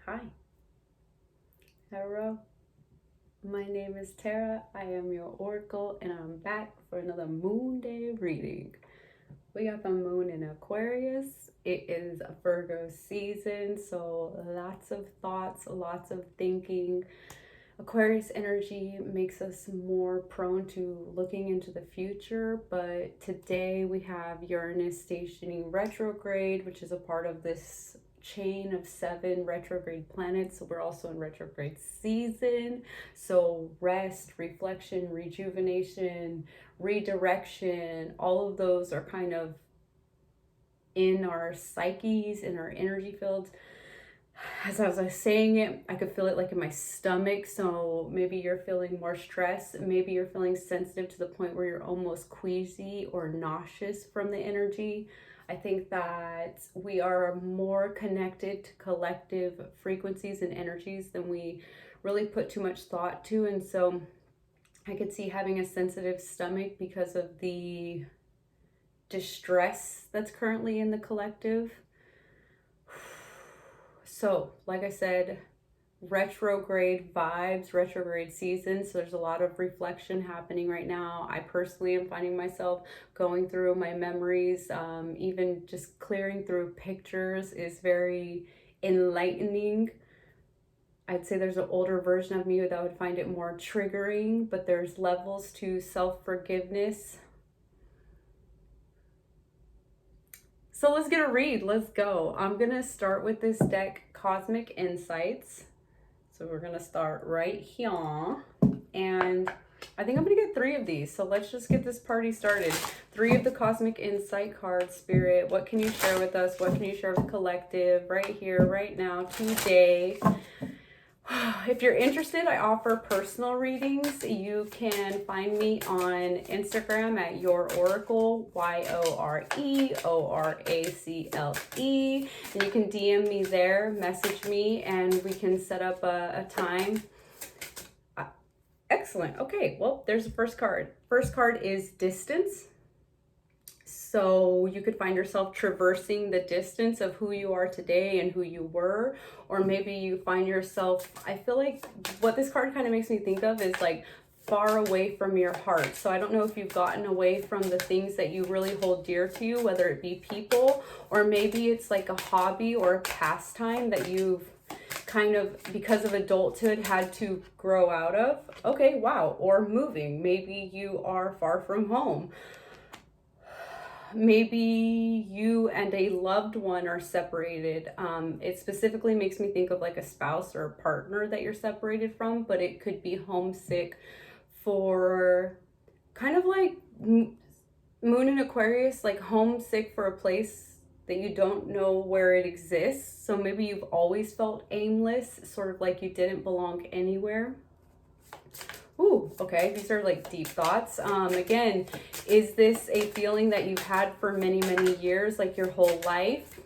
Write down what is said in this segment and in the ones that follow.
Hi, Tarot. My name is Tara. I am your oracle, and I'm back for another moon day reading. We got the moon in Aquarius. It is a Virgo season, so lots of thoughts, lots of thinking. Aquarius energy makes us more prone to looking into the future, but today we have Uranus stationing retrograde, which is a part of this chain of 7 retrograde planets. So we're also in retrograde season. So rest, reflection, rejuvenation, redirection, all of those are kind of in our psyches, in our energy fields. As I was saying it, I could feel it like in my stomach. So maybe you're feeling more stress. Maybe you're feeling sensitive to the point where you're almost queasy or nauseous from the energy. I think that we are more connected to collective frequencies and energies than we really put too much thought to. And so I could see having a sensitive stomach because of the distress that's currently in the collective. So, like I said, retrograde vibes, retrograde season. So there's a lot of reflection happening right now. I personally am finding myself going through my memories. Even just clearing through pictures is very enlightening. I'd say there's an older version of me that would find it more triggering, but there's levels to self-forgiveness. So let's get a read. Let's go. I'm going to start with this deck, Cosmic Insights. So we're going to start right here. And I think I'm going to get 3 of these. So let's just get this party started. 3 of the Cosmic Insight cards, Spirit. What can you share with us? What can you share with the collective right here, right now, today? If you're interested, I offer personal readings. You can find me on Instagram at Your Oracle, YOREORACLE. And you can DM me there, message me, and we can set up a time. Excellent. Okay, well, there's the first card. First card is distance. So you could find yourself traversing the distance of who you are today and who you were, or maybe you find yourself, I feel like what this card kind of makes me think of is like far away from your heart. So I don't know if you've gotten away from the things that you really hold dear to you, whether it be people, or maybe it's like a hobby or a pastime that you've kind of, because of adulthood, had to grow out of. Okay, wow. Or moving. Maybe you are far from home. Maybe you and a loved one are separated. It specifically makes me think of like a spouse or a partner that you're separated from, but it could be homesick for kind of like Moon in Aquarius, like homesick for a place that you don't know where it exists. So maybe you've always felt aimless, sort of like you didn't belong anywhere. Ooh, okay, these are like deep thoughts. Again, is this a feeling that you've had for many, many years, like your whole life?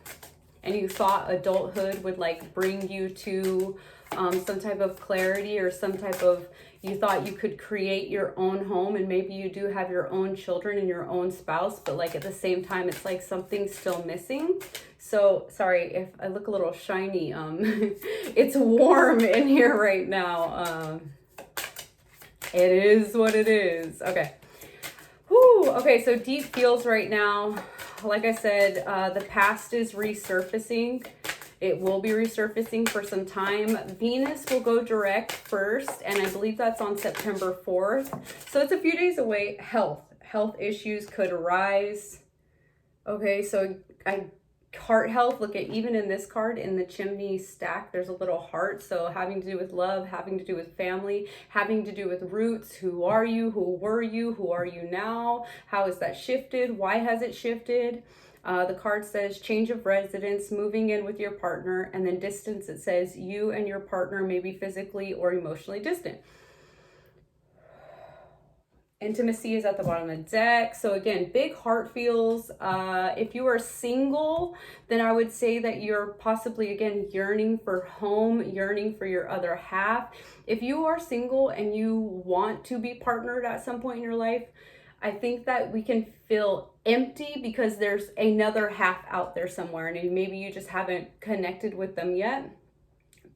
And you thought adulthood would like bring you to some type of clarity or some type of, you thought you could create your own home, and maybe you do have your own children and your own spouse, but like at the same time, it's like something's still missing. So sorry if I look a little shiny. It's warm in here right now. It is what it is. Okay. Whew. Okay, so deep feels right now. Like I said, the past is resurfacing. It will be resurfacing for some time. Venus will go direct first, and I believe that's on September 4th. So it's a few days away. Health issues could arise. Okay, so heart health, look at even in this card in the chimney stack, there's a little heart. So having to do with love, having to do with family, having to do with roots. Who are you? Who were you? Who are you now? How has that shifted? Why has it shifted? The card says change of residence, moving in with your partner, and then distance. It says you and your partner may be physically or emotionally distant. Intimacy is at the bottom of the deck. So again, big heart feels. If you are single, then I would say that you're possibly, again, yearning for home, yearning for your other half. If you are single and you want to be partnered at some point in your life, I think that we can feel empty because there's another half out there somewhere, and maybe you just haven't connected with them yet.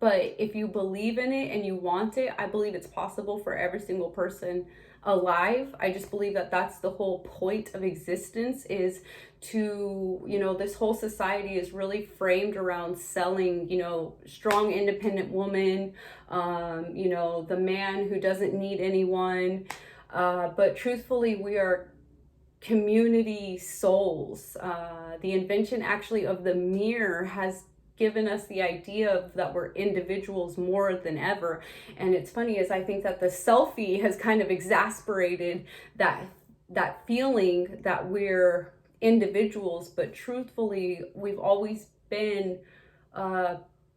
But if you believe in it and you want it, I believe it's possible for every single person alive. I just believe that that's the whole point of existence, is to, you know, this whole society is really framed around selling, you know, strong, independent woman, you know, the man who doesn't need anyone. But truthfully, we are community souls. The invention actually of the mirror has given us the idea of that we're individuals more than ever. And it's funny, is I think that the selfie has kind of exasperated that feeling that we're individuals, but truthfully we've always been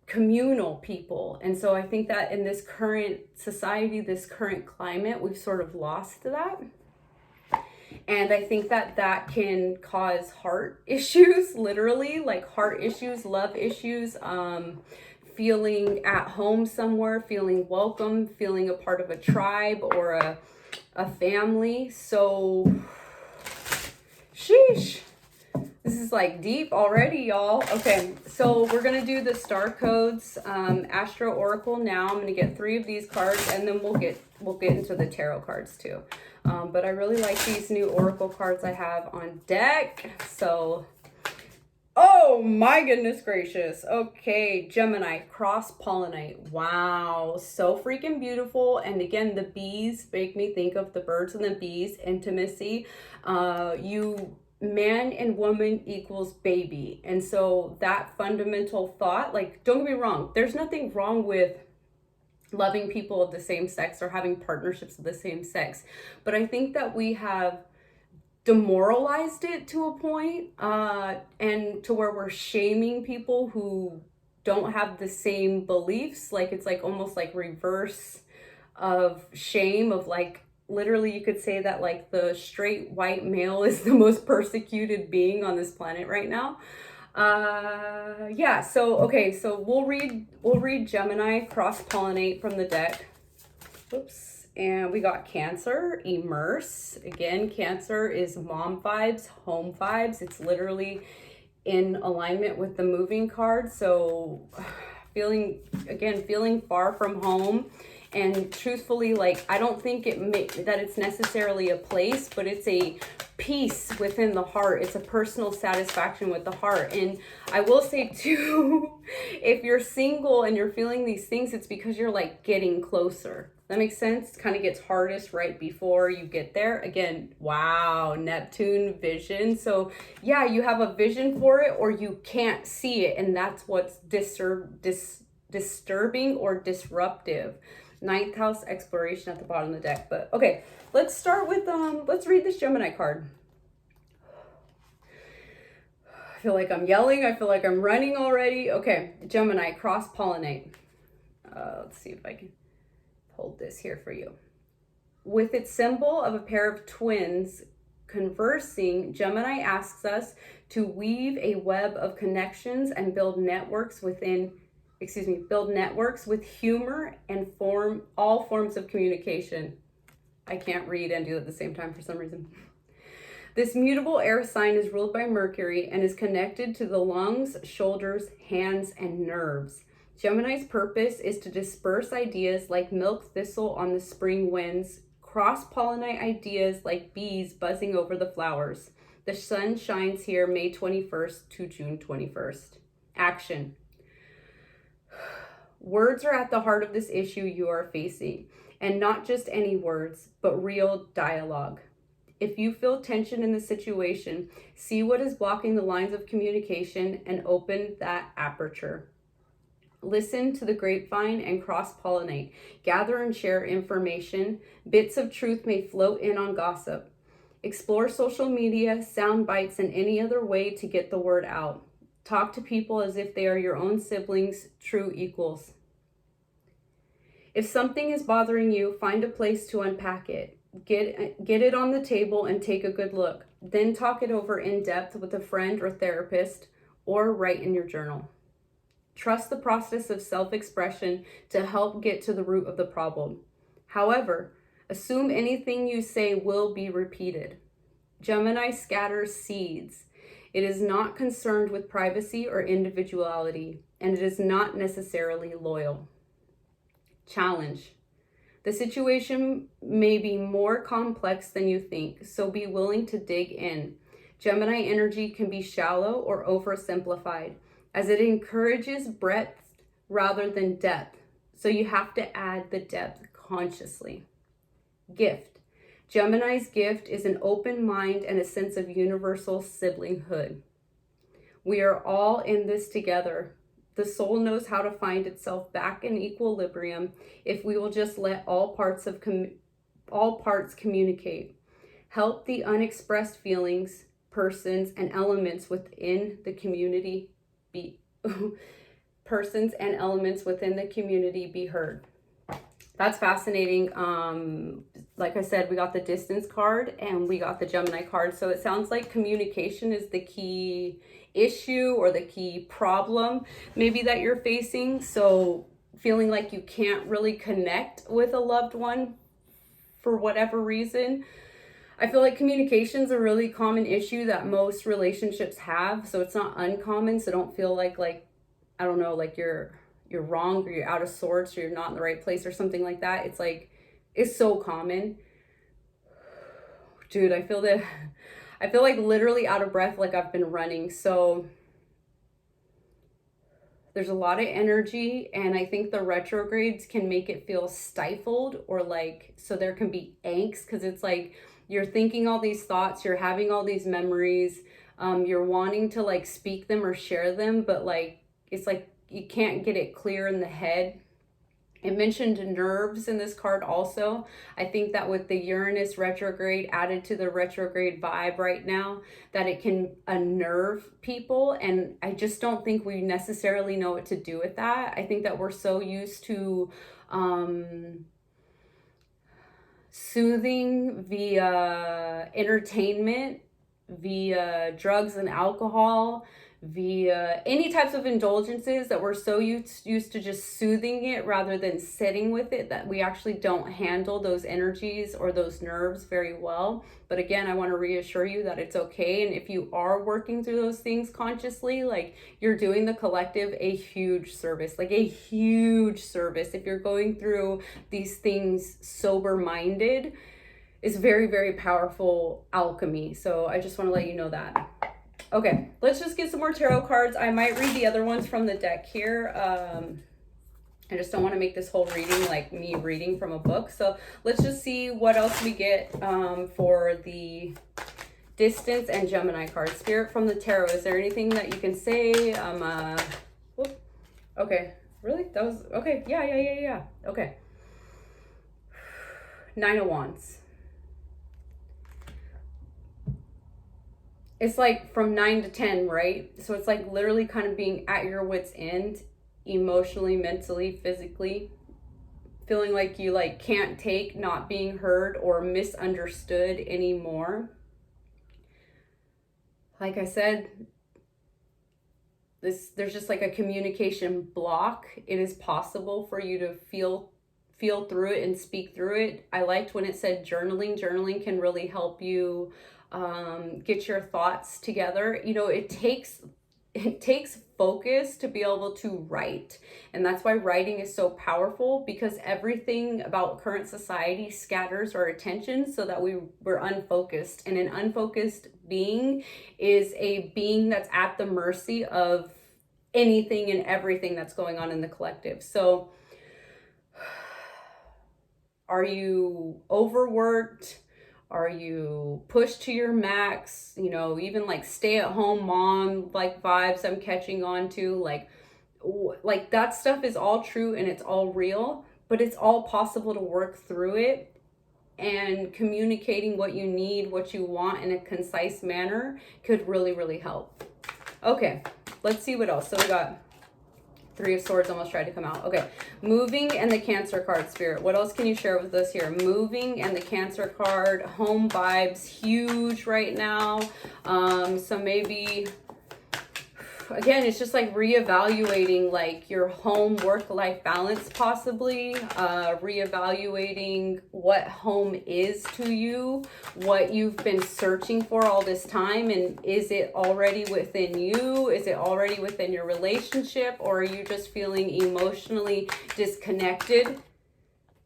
communal people. And so I think that in this current society, this current climate, we've sort of lost that. And I think that that can cause heart issues, literally, like heart issues, love issues, feeling at home somewhere, feeling welcome, feeling a part of a tribe or a family. So, sheesh. This is like deep already, y'all. Okay, so we're gonna do the star codes, Astro Oracle now. I'm gonna get 3 of these cards, and then we'll get into the tarot cards too. But I really like these new Oracle cards I have on deck. So, oh my goodness gracious. Okay, Gemini, cross-pollinate. Wow, so freaking beautiful. And again, the bees make me think of the birds and the bees, intimacy. Man and woman equals baby. And so that fundamental thought, like, don't get me wrong, there's nothing wrong with loving people of the same sex or having partnerships of the same sex. But I think that we have demoralized it to a point, and to where we're shaming people who don't have the same beliefs. Like, it's like almost like reverse of shame, of like, literally you could say that like the straight white male is the most persecuted being on this planet right now. Yeah, so okay, so we'll read Gemini, cross-pollinate from the deck. Oops. And we got Cancer, immerse. Again, Cancer is mom vibes, home vibes. It's literally in alignment with the moving card. So feeling far from home. And truthfully, like, I don't think that it's necessarily a place, but it's a peace within the heart. It's a personal satisfaction with the heart. And I will say too, if you're single and you're feeling these things, it's because you're like getting closer. That makes sense? It kind of gets hardest right before you get there. Again, wow, Neptune vision. So yeah, you have a vision for it, or you can't see it. And that's what's disturbing or disruptive. 9th house exploration at the bottom of the deck. But okay, let's start with, let's read this Gemini card. I feel like I'm yelling. I feel like I'm running already. Okay, Gemini, cross-pollinate. Let's see if I can hold this here for you. With its symbol of a pair of twins conversing, Gemini asks us to weave a web of connections and build networks with humor and all forms of communication. I can't read and do it at the same time for some reason. This mutable air sign is ruled by Mercury and is connected to the lungs, shoulders, hands, and nerves. Gemini's purpose is to disperse ideas like milk thistle on the spring winds, cross-pollinate ideas like bees buzzing over the flowers. The sun shines here May 21st to June 21st. Action. Words are at the heart of this issue you are facing, and not just any words, but real dialogue. If you feel tension in the situation, see what is blocking the lines of communication and open that aperture. Listen to the grapevine and cross-pollinate. Gather and share information. Bits of truth may float in on gossip. Explore social media, sound bites, and any other way to get the word out. Talk to people as if they are your own siblings, true equals. If something is bothering you, find a place to unpack it. Get it on the table and take a good look. Then talk it over in depth with a friend or therapist, or write in your journal. Trust the process of self-expression to help get to the root of the problem. However, assume anything you say will be repeated. Gemini scatters seeds. It is not concerned with privacy or individuality. and it is not necessarily loyal. Challenge. The situation may be more complex than you think, so be willing to dig in. Gemini energy can be shallow or oversimplified, as it encourages breadth rather than depth, so you have to add the depth consciously. Gift. Gemini's gift is an open mind and a sense of universal siblinghood. We are all in this together. The soul knows how to find itself back in equilibrium if we will just let all parts communicate. Help the unexpressed feelings, persons, and elements within the community be heard. That's fascinating. Like I said, we got the distance card and we got the Gemini card. So it sounds like communication is the key issue or the key problem maybe that you're facing. So feeling like you can't really connect with a loved one for whatever reason. I feel like communication is a really common issue that most relationships have. So it's not uncommon. So don't feel like I don't know, like you're wrong or you're out of sorts or you're not in the right place or something like that. It's like, it's so common. Dude, I feel like literally out of breath, like I've been running. So there's a lot of energy, and I think the retrogrades can make it feel stifled, or like, so there can be angst, because it's like you're thinking all these thoughts, you're having all these memories, you're wanting to like speak them or share them, but like it's like you can't get it clear in the head. It mentioned nerves in this card also. I think that with the Uranus retrograde added to the retrograde vibe right now, that it can unnerve people. And I just don't think we necessarily know what to do with that. I think that we're so used to soothing via entertainment, via drugs and alcohol, via any types of indulgences, that we're so used to just soothing it rather than sitting with it, that we actually don't handle those energies or those nerves very well. But again, I want to reassure you that it's okay. And if you are working through those things consciously, like, you're doing the collective a huge service, like a huge service. If you're going through these things sober-minded, it's very, very powerful alchemy. So I just want to let you know that. Okay, let's just get some more tarot cards. I might read the other ones from the deck here. I just don't want to make this whole reading like me reading from a book. So let's just see what else we get for the distance and Gemini cards. Spirit from the tarot, is there anything that you can say? Whoop. Okay, really? That was, okay, yeah. Okay. 9 of Wands. It's like from 9 to 10, right? So it's like literally kind of being at your wit's end, emotionally, mentally, physically, feeling like you like can't take not being heard or misunderstood anymore. Like I said, there's just like a communication block. It is possible for you to feel through it and speak through it. I liked when it said journaling. Journaling can really help you get your thoughts together. You know, it takes focus to be able to write, and that's why writing is so powerful, because everything about current society scatters our attention so that we're unfocused, and an unfocused being is a being that's at the mercy of anything and everything that's going on in the collective. So are you overworked? Are you pushed to your max? You know, even like stay-at-home mom like vibes I'm catching on to, like that stuff is all true and it's all real, but it's all possible to work through it, and communicating what you need, what you want in a concise manner could really, really help. Okay, let's see what else. So we got 3 of Swords almost tried to come out. Okay, moving and the Cancer card, Spirit. What else can you share with us here? Moving and the Cancer card. Home vibes, huge right now. So maybe again, it's just like reevaluating like your home work-life balance, possibly reevaluating what home is to you, what you've been searching for all this time, and is it already within you? Is it already within your relationship, or are you just feeling emotionally disconnected?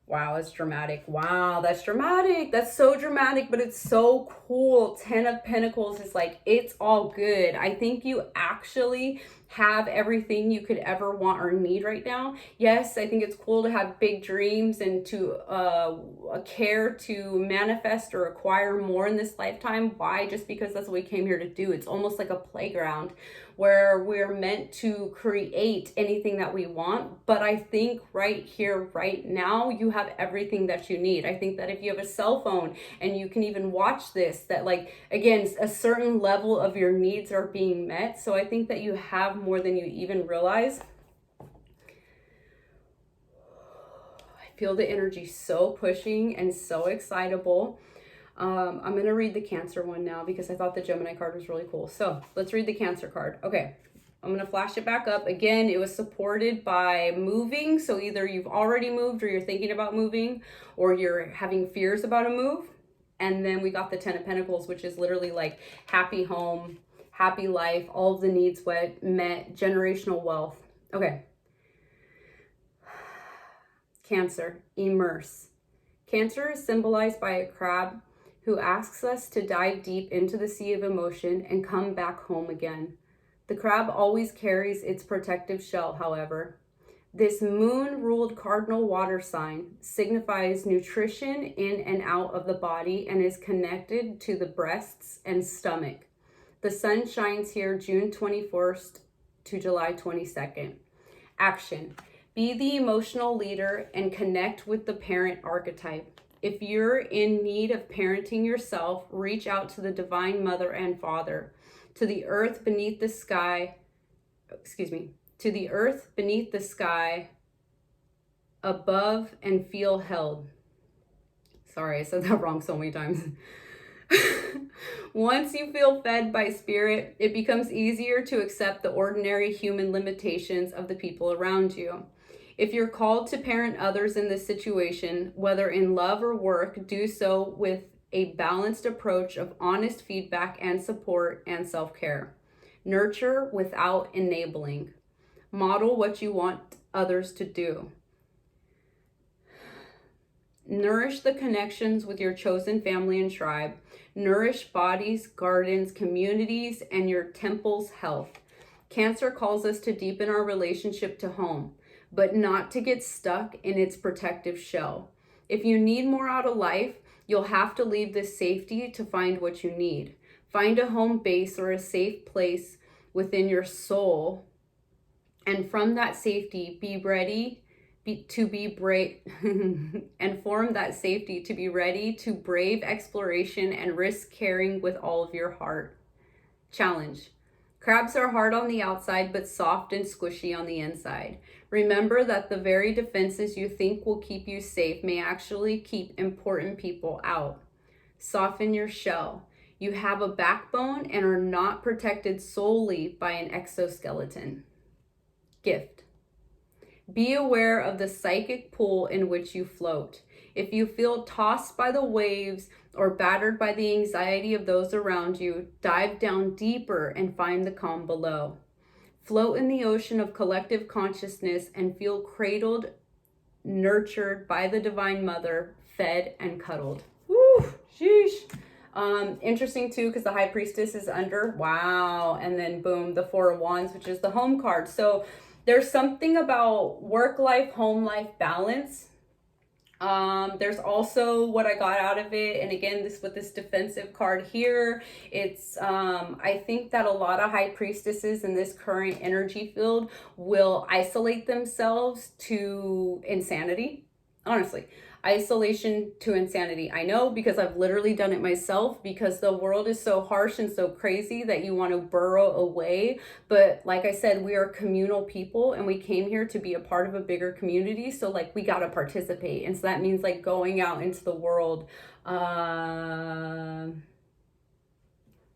Wow, that's dramatic. Wow, that's dramatic. That's so dramatic, but it's so cool. 10 of Pentacles is like, it's all good. I think you actually have everything you could ever want or need right now. Yes, I think it's cool to have big dreams and to care to manifest or acquire more in this lifetime. Why? Just because that's what we came here to do. It's almost like a playground where we're meant to create anything that we want. But I think right here, right now, you have everything that you need. I think that if you have a cell phone and you can even watch this, that like, again, a certain level of your needs are being met. So I think that you have more than you even realize. I feel the energy so pushing and so excitable. I'm going to read the Cancer one now because I thought the Gemini card was really cool. So let's read the Cancer card. Okay. I'm going to flash it back up. Again, it was supported by moving. So either you've already moved or you're thinking about moving or you're having fears about a move. And then we got the 10 of Pentacles, which is literally like happy home, happy life, all of the needs met, generational wealth. Okay. Cancer, immerse. Cancer is symbolized by a crab who asks us to dive deep into the sea of emotion and come back home again. The crab always carries its protective shell, however. This moon-ruled cardinal water sign signifies nutrition in and out of the body and is connected to the breasts and stomach. The sun shines here June 21st to July 22nd. Action. Be the emotional leader and connect with the parent archetype. If you're in need of parenting yourself, reach out to the Divine Mother and Father, to the earth beneath the sky, to the earth beneath the sky, above, and feel held. Sorry, I said that wrong so many times. Once you feel fed by spirit, it becomes easier to accept the ordinary human limitations of the people around you. If you're called to parent others in this situation, whether in love or work, do so with a balanced approach of honest feedback and support and self-care. Nurture without enabling. Model what you want others to do. Nourish the connections with your chosen family and tribe. Nourish bodies, gardens, communities, and your temple's health. Cancer calls us to deepen our relationship to home, but not to get stuck in its protective shell. If you need more out of life, you'll have to leave this safety to find what you need. Find a home base or a safe place within your soul. And from that safety, be ready to be brave and form that safety to be ready to brave exploration and risk caring with all of your heart. Challenge. Crabs are hard on the outside, but soft and squishy on the inside. Remember that the very defenses you think will keep you safe may actually keep important people out. Soften your shell. You have a backbone and are not protected solely by an exoskeleton. Gift. Be aware of the psychic pool in which you float. If you feel tossed by the waves or battered by the anxiety of those around you, dive down deeper and find the calm below. Float in the ocean of collective consciousness and feel cradled, nurtured by the Divine Mother, fed and cuddled. Woo, sheesh. Interesting too, because the High Priestess is under. Wow. And then boom, the Four of Wands, which is the home card. So there's something about work life, home life balance. There's also what I got out of it. And again, with this defensive card here, it's, I think that a lot of High Priestesses in this current energy field will isolate themselves to insanity. Honestly, isolation to insanity. I know, because I've literally done it myself, because the world is so harsh and so crazy that you want to burrow away. But like I said, we are communal people and we came here to be a part of a bigger community. So like we got to participate. And so that means like going out into the world. Yeah,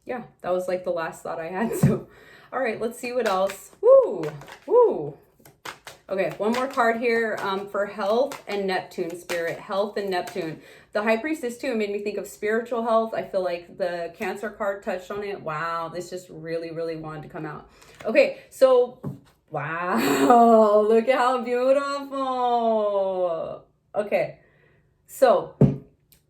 that was like the last thought I had. So All right, let's see what else. Woo, woo. Okay, one more card here for health and Neptune, spirit. Health and Neptune. The High Priestess too made me think of spiritual health. I feel like the Cancer card touched on it. Wow, this just really, really wanted to come out. Okay, so, wow, look at how beautiful. Okay, so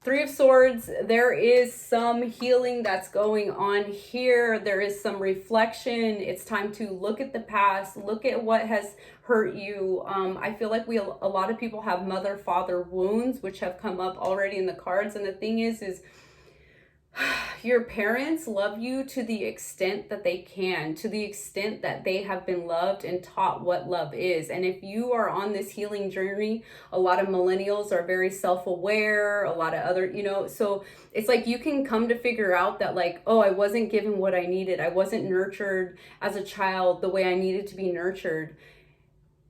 Three of Swords, there is some healing that's going on here. There is some reflection. It's time to look at the past, look at what has hurt you. I feel like a lot of people have mother-father wounds, which have come up already in the cards. And the thing is your parents love you to the extent that they can, to the extent that they have been loved and taught what love is. And if you are on this healing journey, a lot of millennials are very self-aware, a lot of other, so it's like you can come to figure out that like, oh, I wasn't given what I needed. I wasn't nurtured as a child the way I needed to be nurtured.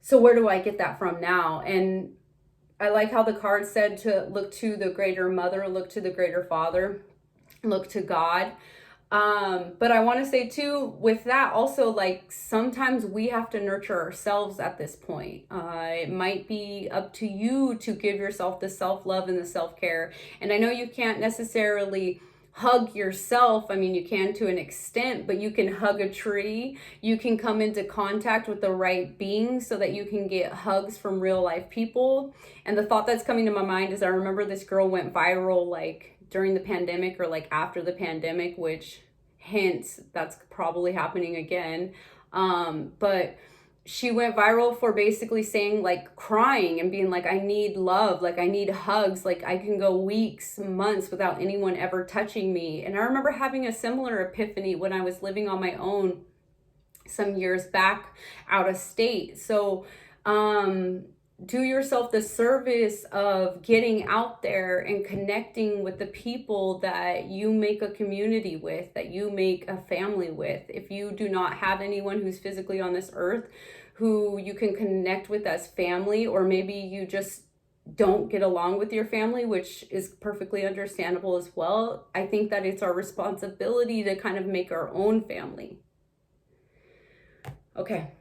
So where do I get that from now? And I like how the card said to look to the greater mother, look to the greater father, look to God. But I want to say too, with that also, like sometimes we have to nurture ourselves at this point. It might be up to you to give yourself the self-love and the self-care. And I know you can't necessarily hug yourself. I mean, you can to an extent, but you can hug a tree. You can come into contact with the right beings so that you can get hugs from real life people. And the thought that's coming to my mind is I remember this girl went viral like during the pandemic or like after the pandemic, which hence that's probably happening again. But she went viral for basically saying like crying and being like, I need love, like I need hugs, like I can go weeks, months without anyone ever touching me. And I remember having a similar epiphany when I was living on my own some years back out of state. So do yourself the service of getting out there and connecting with the people that you make a community with, that you make a family with. If you do not have anyone who's physically on this earth who you can connect with as family, or maybe you just don't get along with your family, which is perfectly understandable as well, I think that it's our responsibility to kind of make our own family. Okay,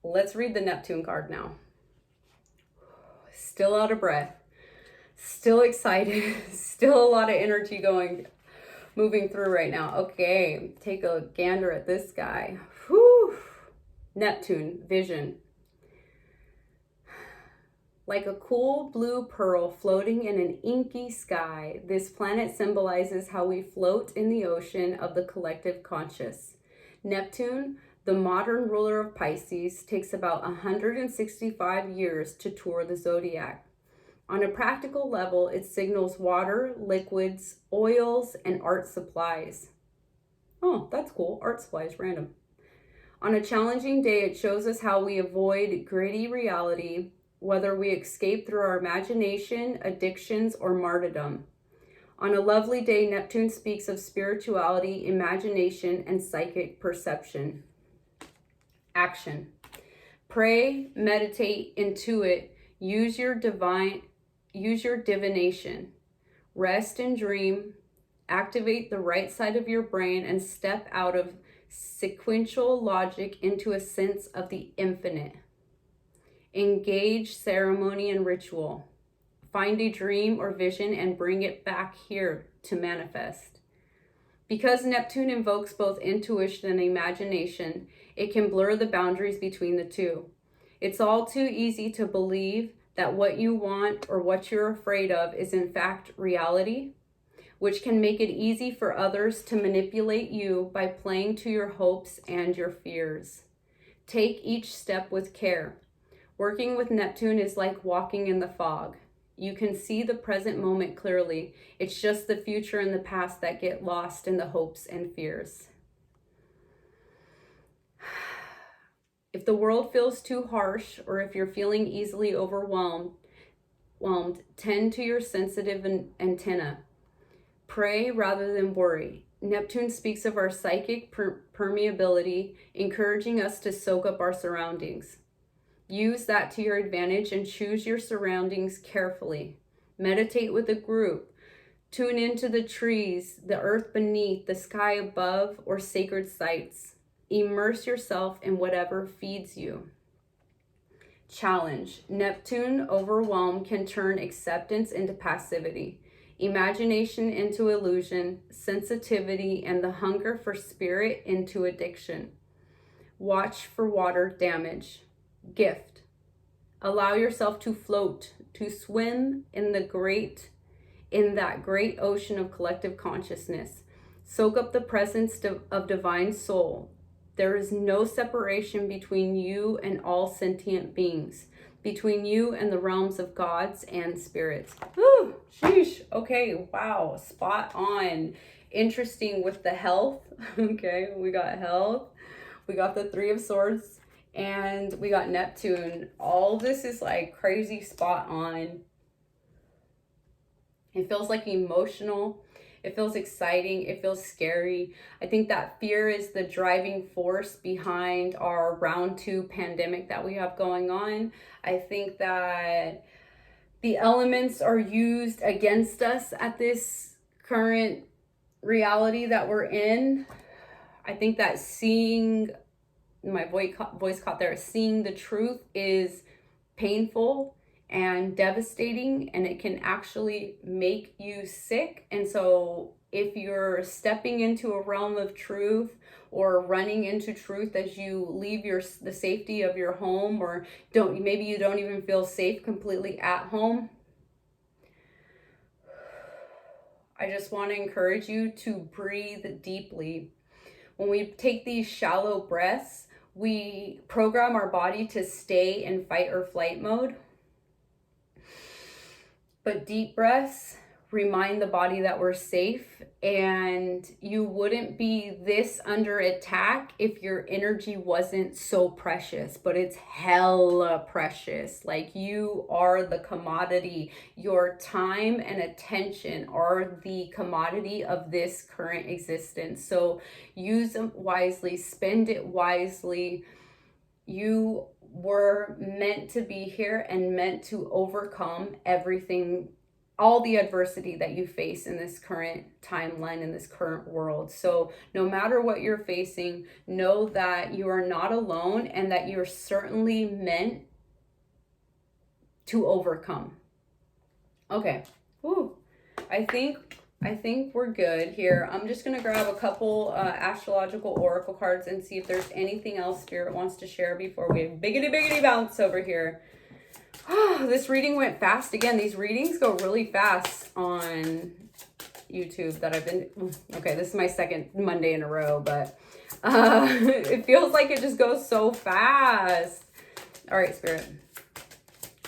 let's read the Neptune card now. Still out of breath, still excited, still a lot of energy moving through right now. Okay, take a gander at this guy. Whew. Neptune, vision. Like a cool blue pearl floating in an inky sky, this planet symbolizes how we float in the ocean of the collective conscious. Neptune, the modern ruler of Pisces, takes about 165 years to tour the zodiac. On a practical level, it signals water, liquids, oils, and art supplies. Oh, that's cool. Art supplies, random. On a challenging day, it shows us how we avoid gritty reality, whether we escape through our imagination, addictions, or martyrdom. On a lovely day, Neptune speaks of spirituality, imagination, and psychic perception. Action. Pray, meditate, intuit, use your divination. Rest and dream. Activate the right side of your brain and step out of sequential logic into a sense of the infinite. Engage ceremony and ritual. Find a dream or vision and bring it back here to manifest. Because Neptune invokes both intuition and imagination, it can blur the boundaries between the two. It's all too easy to believe that what you want or what you're afraid of is in fact reality, which can make it easy for others to manipulate you by playing to your hopes and your fears. Take each step with care. Working with Neptune is like walking in the fog. You can see the present moment clearly. It's just the future and the past that get lost in the hopes and fears. If the world feels too harsh, or if you're feeling easily overwhelmed, tend to your sensitive antenna. Pray rather than worry. Neptune speaks of our psychic permeability, encouraging us to soak up our surroundings. Use that to your advantage and choose your surroundings carefully. Meditate with a group. Tune into the trees, the earth beneath, the sky above, or sacred sites. Immerse yourself in whatever feeds you. Challenge. Neptune overwhelm can turn acceptance into passivity, imagination into illusion, sensitivity and the hunger for spirit into addiction. Watch for water damage. Gift. Allow yourself to float, to swim in that great ocean of collective consciousness. Soak up the presence of divine soul. There is no separation between you and all sentient beings, between you and the realms of gods and spirits. Whew, sheesh. Okay, wow, spot on. Interesting with the health. Okay, we got health. We got the Three of Swords. And we got Neptune. All this is like crazy spot on. It feels like emotional. It feels exciting. It feels scary. I think that fear is the driving force behind our round 2 pandemic that we have going on. I think that the elements are used against us at this current reality that we're in. I think that seeing, my voice caught there, seeing the truth is painful and devastating, and it can actually make you sick. And so if you're stepping into a realm of truth or running into truth as you leave the safety of your home, or maybe you don't even feel safe completely at home, I just want to encourage you to breathe deeply. When we take these shallow breaths, we program our body to stay in fight or flight mode. But deep breaths remind the body that we're safe, and you wouldn't be this under attack if your energy wasn't so precious, but it's hella precious. Like, you are the commodity. Your time and attention are the commodity of this current existence. So use them wisely, spend it wisely. You were meant to be here and meant to overcome everything, all the adversity that you face in this current timeline, in this current world. So no matter what you're facing, know that you are not alone and that you're certainly meant to overcome. Okay. Woo. I think we're good here. I'm just going to grab a couple astrological oracle cards and see if there's anything else Spirit wants to share before we biggity bounce over here. This reading went fast again. These readings go really fast on YouTube that I've been... Okay, this is my second Monday in a row, but it feels like it just goes so fast. All right, Spirit.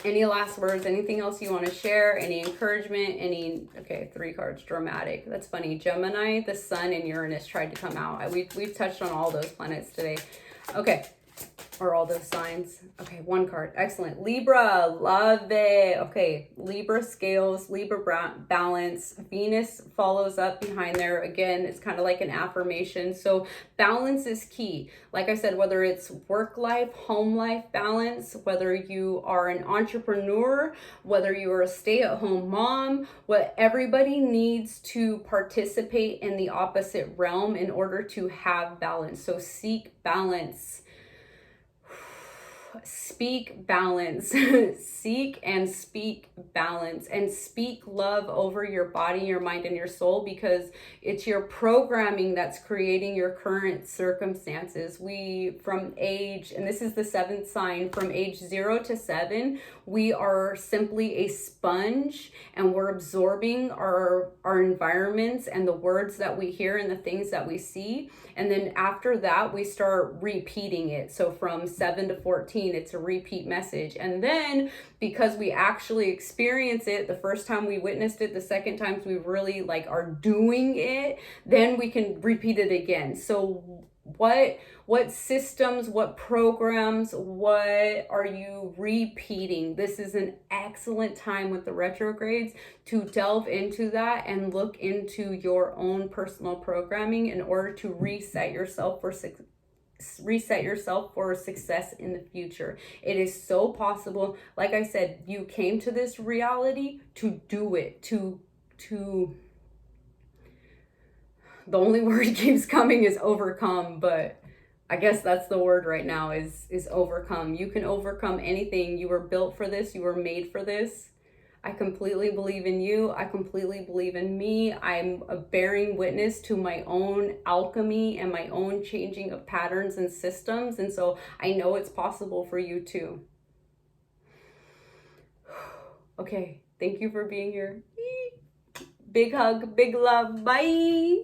Any last words? Anything else you want to share? Any encouragement? Okay, 3 cards. Dramatic. That's funny. Gemini, the Sun, and Uranus tried to come out. We've touched on all those planets today. Okay. Or all those signs. Okay, 1 card. Excellent. Libra, love it. Okay, Libra scales, Libra balance. Venus follows up behind there. Again, it's kind of like an affirmation. So balance is key. Like I said, whether it's work life, home life balance, whether you are an entrepreneur, whether you are a stay-at-home mom, what everybody needs to participate in the opposite realm in order to have balance. So seek balance. Speak balance. Seek and speak balance, and speak love over your body, your mind, and your soul, because it's your programming that's creating your current circumstances. From age, and this is the 7th sign, from age 0 to 7, we are simply a sponge, and we're absorbing our environments and the words that we hear and the things that we see. And then after that, we start repeating it. So from 7 to 14, it's a repeat message. And then because we actually experience it, the first time we witnessed it, the second time we really are doing it, then we can repeat it again. So what systems, what programs, what are you repeating? This is an excellent time with the retrogrades to delve into that and look into your own personal programming in order to reset yourself for success in the future. It is so possible. Like I said, you came to this reality to do it, to the only word keeps coming is overcome, but I guess that's the word right now, is overcome. You can overcome anything. You were built for this. You were made for this. I completely believe in you. I completely believe in me. I'm a bearing witness to my own alchemy and my own changing of patterns and systems. And so I know it's possible for you too. Okay. Thank you for being here. Big hug, big love. Bye.